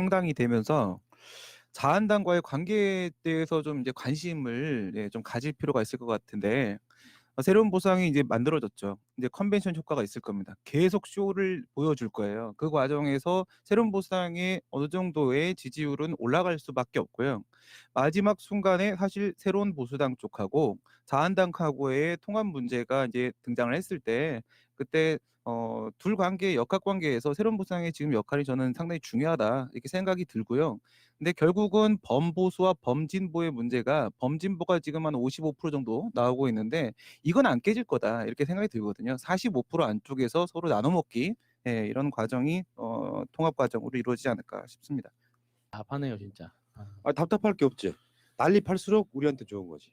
상당히 되면서 자한당과의 관계에 대해서 좀 이제 관심을 좀 가질 필요가 있을 것 같은데 새로운 보상이 이제 만들어졌죠. 이제 컨벤션 효과가 있을 겁니다. 계속 쇼를 보여줄 거예요. 그 과정에서 새로운 보상의 어느 정도의 지지율은 올라갈 수밖에 없고요. 마지막 순간에 사실 새로운 보수당 쪽하고 자한당하고의 통합 문제가 이제 등장을 했을 때 그때 둘 관계 역학 관계에서 새로운 보상의 지금 역할이 저는 상당히 중요하다 이렇게 생각이 들고요. 근데 결국은 범보수와 범진보의 문제가 범진보가 지금 한 55% 정도 나오고 있는데 이건 안 깨질 거다 이렇게 생각이 들거든요. 45% 안쪽에서 서로 나눠 먹기 이런 과정이 통합 과정으로 이루어지지 않을까 싶습니다. 답하네요 진짜. 답답할 게 없지. 난립할수록 우리한테 좋은 거지.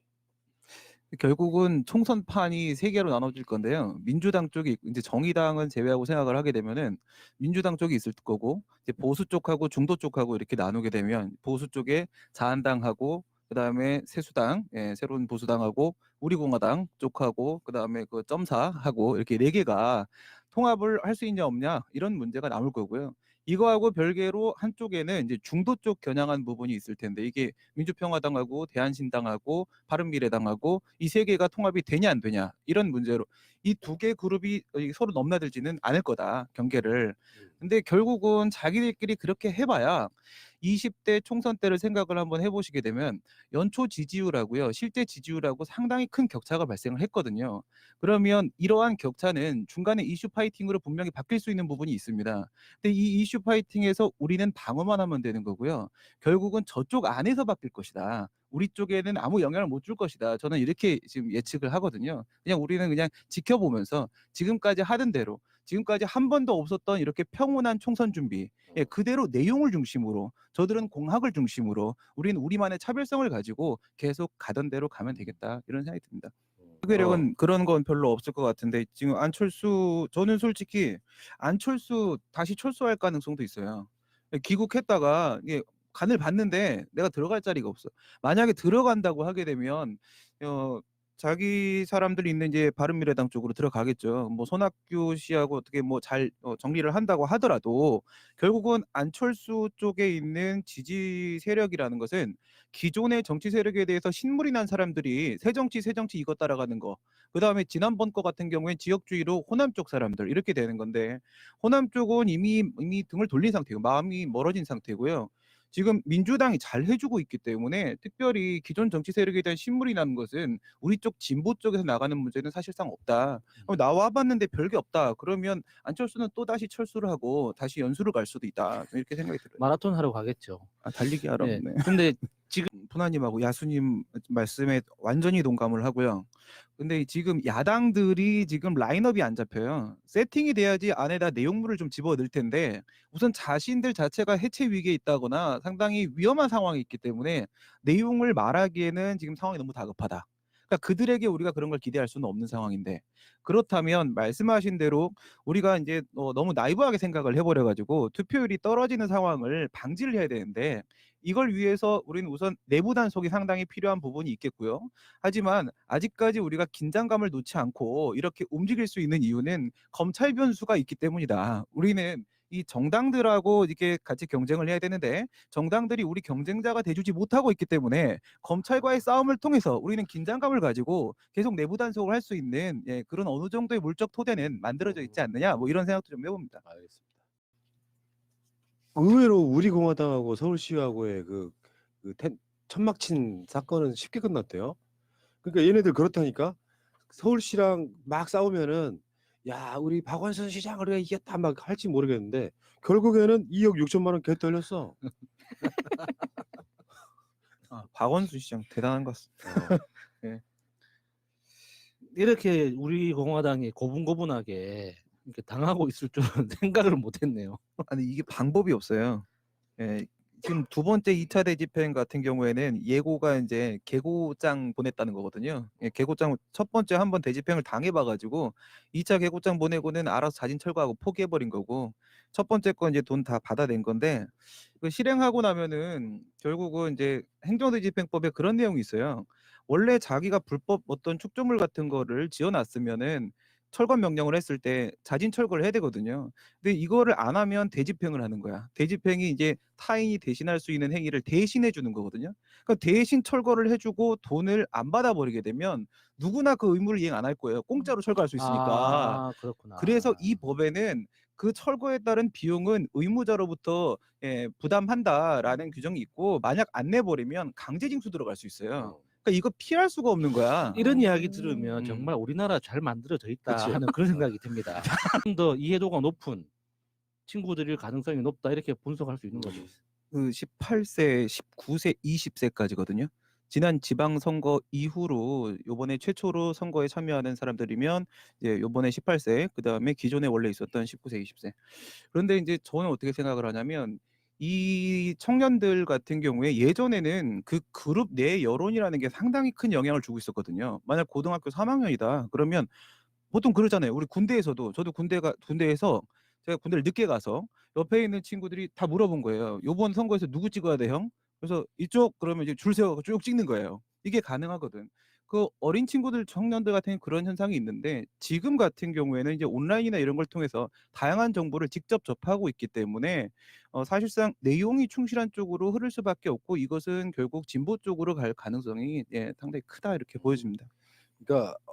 결국은 총선판이 세 개로 나눠질 건데요. 민주당 쪽이 이제 정의당은 제외하고 생각을 하게 되면은 민주당 쪽이 있을 거고 이제 보수 쪽하고 중도 쪽하고 이렇게 나누게 되면 보수 쪽에 자한당하고 그다음에 새수당, 새로운 보수당하고 우리공화당 쪽하고 그다음에 그 점사하고 이렇게 네 개가 통합을 할 수 있냐 없냐 이런 문제가 남을 거고요. 이거하고 별개로 한쪽에는 이제 중도 쪽 겨냥한 부분이 있을 텐데 이게 민주평화당하고 대한신당하고 바른미래당하고 이 세 개가 통합이 되냐 안 되냐 이런 문제로 이 두 개 그룹이 서로 넘나들지는 않을 거다 경계를. 근데 결국은 자기들끼리 그렇게 해봐야 20대 총선 때를 생각을 한번 해보시게 되면 연초 지지율하고요 실제 지지율하고 상당히 큰 격차가 발생을 했거든요. 그러면 이러한 격차는 중간에 이슈 파이팅으로 분명히 바뀔 수 있는 부분이 있습니다. 근데 이 이슈 파이팅에서 우리는 방어만 하면 되는 거고요. 결국은 저쪽 안에서 바뀔 것이다. 우리 쪽에는 아무 영향을 못 줄 것이다. 저는 이렇게 지금 예측을 하거든요. 그냥 우리는 그냥 지켜보면서 지금까지 하던 대로 지금까지 한 번도 없었던 이렇게 평온한 총선 준비 그대로 내용을 중심으로 저들은 공학을 중심으로 우리는 우리만의 차별성을 가지고 계속 가던 대로 가면 되겠다 이런 생각이 듭니다. 파괴력은 그런 건 별로 없을 것 같은데 지금 안철수 저는 솔직히 안철수 다시 철수할 가능성도 있어요. 귀국했다가 이게 간을 봤는데 내가 들어갈 자리가 없어. 만약에 들어간다고 하게 되면 자기 사람들이 있는 이제 바른미래당 쪽으로 들어가겠죠. 뭐 손학규 씨하고 어떻게 뭐 잘 정리를 한다고 하더라도 결국은 안철수 쪽에 있는 지지 세력이라는 것은 기존의 정치 세력에 대해서 신물이 난 사람들이 새정치 이거 따라가는 거. 그다음에 지난번 거 같은 경우엔 지역주의로 호남 쪽 사람들 이렇게 되는 건데 호남 쪽은 이미 등을 돌린 상태고 마음이 멀어진 상태고요. 지금 민주당이 잘 해주고 있기 때문에 특별히 기존 정치 세력에 대한 신물이 나는 것은 우리 쪽 진보 쪽에서 나가는 문제는 사실상 없다. 나와봤는데 별게 없다. 그러면 안철수는 또 다시 철수를 하고 다시 연수를 갈 수도 있다. 이렇게 생각이 들어요. 마라톤 하러 가겠죠. 달리기 하러. 네. 네. 근데 푸나님하고 야수님 말씀에 완전히 동감을 하고요. 근데 지금 야당들이 지금 라인업이 안 잡혀요. 세팅이 돼야지 안에다 내용물을 좀 집어넣을 텐데 우선 자신들 자체가 해체 위기에 있다거나 상당히 위험한 상황이 있기 때문에 내용을 말하기에는 지금 상황이 너무 다급하다. 그러니까 그들에게 우리가 그런 걸 기대할 수는 없는 상황인데 그렇다면 말씀하신 대로 우리가 이제 너무 나이브하게 생각을 해버려가지고 투표율이 떨어지는 상황을 방지를 해야 되는데 이걸 위해서 우리는 우선 내부 단속이 상당히 필요한 부분이 있겠고요. 하지만 아직까지 우리가 긴장감을 놓지 않고 이렇게 움직일 수 있는 이유는 검찰 변수가 있기 때문이다. 우리는 이 정당들하고 이렇게 같이 경쟁을 해야 되는데 정당들이 우리 경쟁자가 돼주지 못하고 있기 때문에 검찰과의 싸움을 통해서 우리는 긴장감을 가지고 계속 내부 단속을 할 수 있는 그런 어느 정도의 물적 토대는 만들어져 있지 않느냐 뭐 이런 생각도 좀 해봅니다. 알겠습니다. 의외로 우리공화당하고 서울시하고의 천막친 사건은 쉽게 끝났대요. 그러니까 얘네들 그렇다니까 서울시랑 막 싸우면은 야 우리 박원순 시장 우리가 이겼다 막 할지 모르겠는데 결국에는 2억 6천만 원 개 털렸어. 박원순 시장 대단한 것 같습니다. 이렇게 우리 공화당이 고분고분하게 이렇게 당하고 있을 줄은 생각을 못했네요. 아니 이게 방법이 없어요. 지금 두 번째 2차 대집행 같은 경우에는 예고가 이제 계고장 보냈다는 거거든요. 계고장 첫 번째 한번 대집행을 당해봐가지고 2차 계고장 보내고는 알아서 자진 철거하고 포기해버린 거고 첫 번째 건 이제 돈 다 받아낸 건데 그 실행하고 나면은 결국은 이제 행정대집행법에 그런 내용이 있어요. 원래 자기가 불법 어떤 축조물 같은 거를 지어놨으면은 철거 명령을 했을 때 자진 철거를 해야 되거든요. 근데 이거를 안 하면 대집행을 하는 거야. 대집행이 이제 타인이 대신할 수 있는 행위를 대신해 주는 거거든요. 그러니까 대신 철거를 해 주고 돈을 안 받아 버리게 되면 누구나 그 의무를 이행 안 할 거예요. 공짜로 철거할 수 있으니까. 그렇구나. 그래서 이 법에는 그 철거에 따른 비용은 의무자로부터 부담한다라는 규정이 있고, 만약 안 내버리면 강제 징수 들어갈 수 있어요. 그러니까 이거 피할 수가 없는 거야. 이런 이야기 들으면 음. 정말 우리나라 잘 만들어져 있다 그치. 하는 그런 생각이 듭니다. 좀 더 이해도가 높은 친구들일 가능성이 높다 이렇게 분석할 수 있는 거죠. 그 18세, 19세, 20세까지거든요. 지난 지방선거 이후로 요번에 최초로 선거에 참여하는 사람들이면 이제 요번에 18세, 그다음에 기존에 원래 있었던 19세, 20세. 그런데 이제 저는 어떻게 생각을 하냐면, 이 청년들 같은 경우에 예전에는 그 그룹 내 여론이라는 게 상당히 큰 영향을 주고 있었거든요. 만약 고등학교 3학년이다 그러면 보통 그러잖아요. 우리 군대에서도, 저도 군대에서 제가 군대를 늦게 가서 옆에 있는 친구들이 다 물어본 거예요. "요번 선거에서 누구 찍어야 돼, 형?" 그래서 "이쪽." 그러면 이제 줄 세워 갖고 쭉 찍는 거예요. 이게 가능하거든. 그 어린 친구들, 청년들 같은 경우는 그런 현상이 있는데, 지금 같은 경우에는 이제 온라인이나 이런 걸 통해서 다양한 정보를 직접 접하고 있기 때문에 사실상 내용이 충실한 쪽으로 흐를 수밖에 없고, 이것은 결국 진보 쪽으로 갈 가능성이 상당히 크다, 이렇게 보여집니다. 그러니까